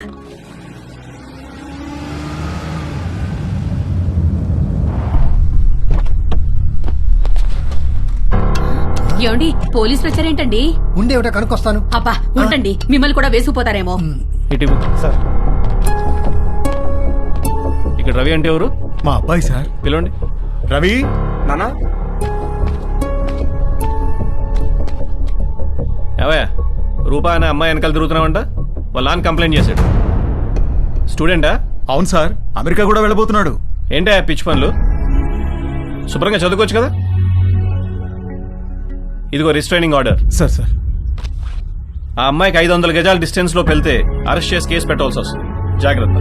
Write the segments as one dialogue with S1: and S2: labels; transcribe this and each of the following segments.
S1: ఏమండి పోలీసులు వచ్చారేంటండి?
S2: ఉండేవిట కనుక్కొస్తాను.
S1: అబ్బా ఉంటండి, మిమ్మల్ని కూడా వేసుకుపోతారేమో.
S3: సార్ ఇక్కడ రవి అంటే ఎవరు?
S4: మా అబ్బాయి సార్.
S3: పిలవండి.
S4: రవి
S5: నానా
S3: ఏవయ్యా, రూపా అనే అమ్మాయి వెనకాల తిరుగుతున్నావంట. వాళ్ళ నాన్న కంప్లైంట్ చేశాడు. స్టూడెంటా?
S4: అవును సార్, అమెరికా కూడా వెళ్ళబోతున్నాడు.
S3: ఏంటా పిచ్చి పనులు? శుభ్రంగా చదువుకోవచ్చు కదా. ఇదిగో రిస్ట్రైనింగ్ ఆర్డర్.
S4: సార్ సార్
S3: ఆ అమ్మాయికి 500 గజాల డిస్టెన్స్ లో వెళ్తే అరెస్ట్ చేసి కేసు పెట్టాల్సి వస్తుంది. జాగ్రత్త.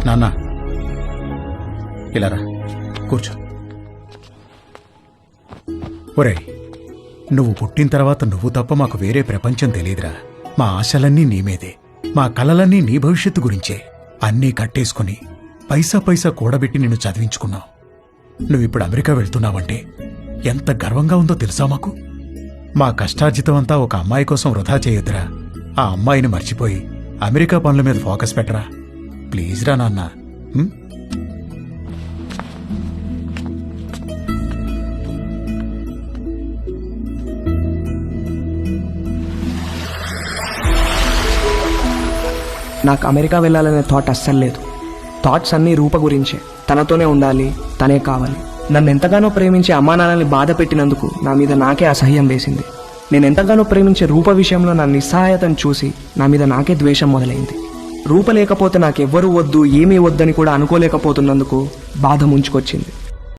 S4: నాన్న ఇలా రా, కూర్చో. ఒరేయ్, నువ్వు పుట్టిన తర్వాత నువ్వు తప్ప మాకు వేరే ప్రపంచం తెలియదురా. మా ఆశలన్నీ నీ మీదే, మా కలలన్నీ నీ భవిష్యత్తు గురించే. అన్నీ కట్టేసుకుని పైసా పైసా కూడబెట్టి నిన్ను చదివించుకున్నావు. నువ్విప్పుడు అమెరికా వెళ్తున్నావంటే ఎంత గర్వంగా ఉందో తెలుసా మాకు. మా కష్టార్జితం అంతా ఒక అమ్మాయి కోసం వృధా చేయొద్దురా. ఆ అమ్మాయిని మర్చిపోయి అమెరికా పనుల మీద ఫోకస్ పెట్టరా. ప్లీజ్ రా నాన్న.
S5: నాకు అమెరికా వెళ్ళాలనే థాట్ అస్సలు లేదు. థాట్స్ అన్నీ రూప గురించే. తనతోనే ఉండాలి, తనే కావాలి. నన్ను ఎంతగానో ప్రేమించే అమ్మా నాన్నల్ని బాధ పెట్టినందుకు నా మీద నాకే అసహ్యం వేసింది. నేను ఎంతగానో ప్రేమించే రూప విషయంలో నా నిస్సహాయతను చూసి నా మీద నాకే ద్వేషం మొదలైంది. రూప లేకపోతే నాకెవ్వరూ వద్దు, ఏమీ వద్దని కూడా అనుకోలేకపోతున్నందుకు బాధ ముంచుకొచ్చింది.